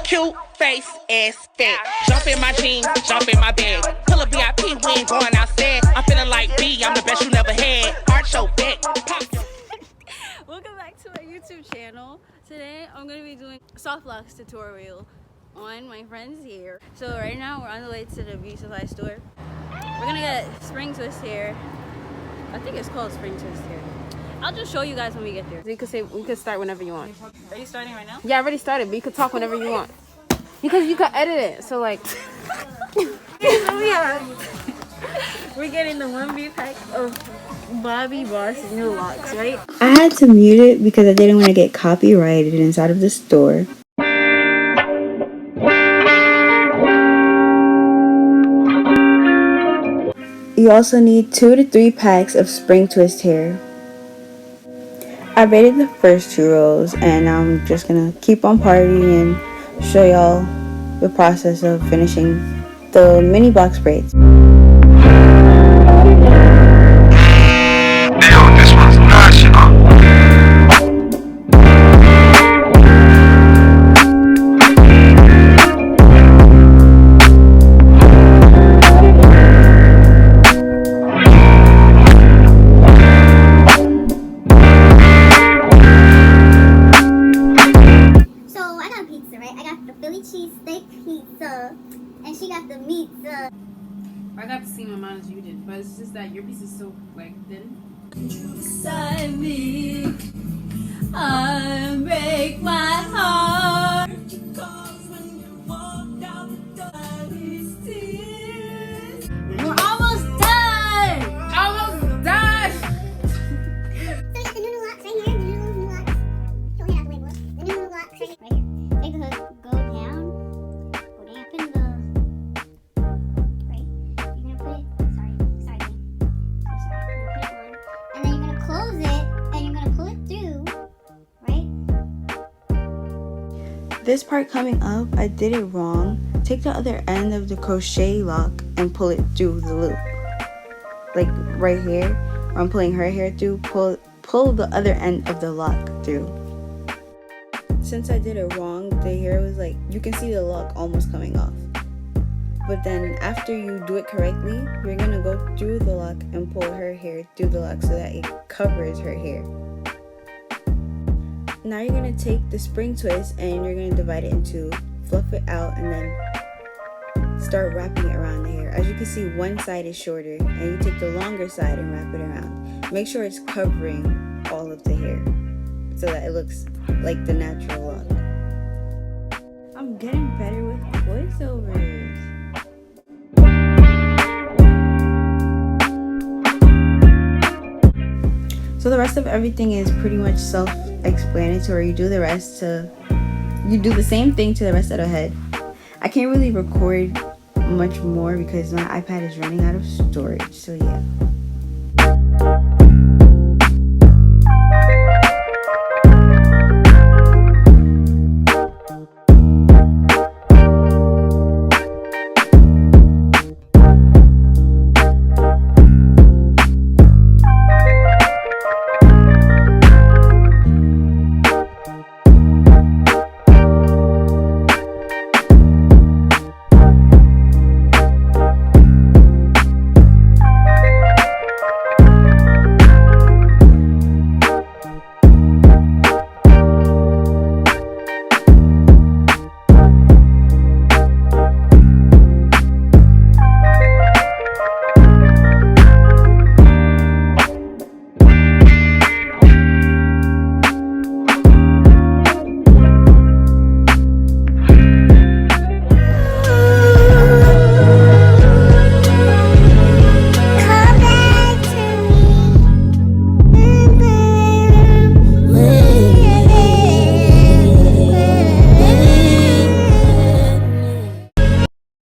Cute face, ass fat. Jump in my jeans, jump in my bag. Pull a VIP, we ain't going outside. I'm feeling like B, I'm the best you never had. Arch your back. Welcome back to my YouTube channel. Today I'm going to be doing soft locks tutorial on my friend's hair. So right now we're on the way to the beauty supply store. We're going to get spring twist hair. I think it's called spring twist hair. I'll just show you guys when we get there. We could start whenever you want. Are you starting right now? Yeah, I already started, but you could talk whenever you want. Because you could edit it, so like. We're getting the 1B pack of Bobby Boss new locks, right? I had to mute it because I didn't want to get copyrighted inside of the store. You also need 2 to 3 packs of spring twist hair. I braided the first 2 rows and I'm just gonna keep on partying and show y'all the process of finishing the mini box braids. This one's national. And she got the meat. I got the same amount as you did, but it's just that your piece is so like thin. Beside me, I break my heart. We're almost done. Almost done. So you got the new locks right here. The new locks. Don't have to wait, boy. The new locks right here. Take the hook, go down. This part coming up, I did it wrong. Take the other end of the crochet lock and pull it through the loop. Like right here, where I'm pulling her hair through, pull the other end of the lock through. Since I did it wrong, the hair was like, you can see the lock almost coming off. But then after you do it correctly, you're gonna go through the lock and pull her hair through the lock so that it covers her hair. Now you're going to take the spring twist and you're going to divide it into, fluff it out, and then start wrapping it around the hair. As you can see, one side is shorter and you take the longer side and wrap it around. Make sure it's covering all of the hair so that it looks like the natural look. I'm getting better with voiceovers. So the rest of everything is pretty much self-explanatory. You do the same thing to the rest of the head. I can't really record much more because my iPad is running out of storage, so yeah.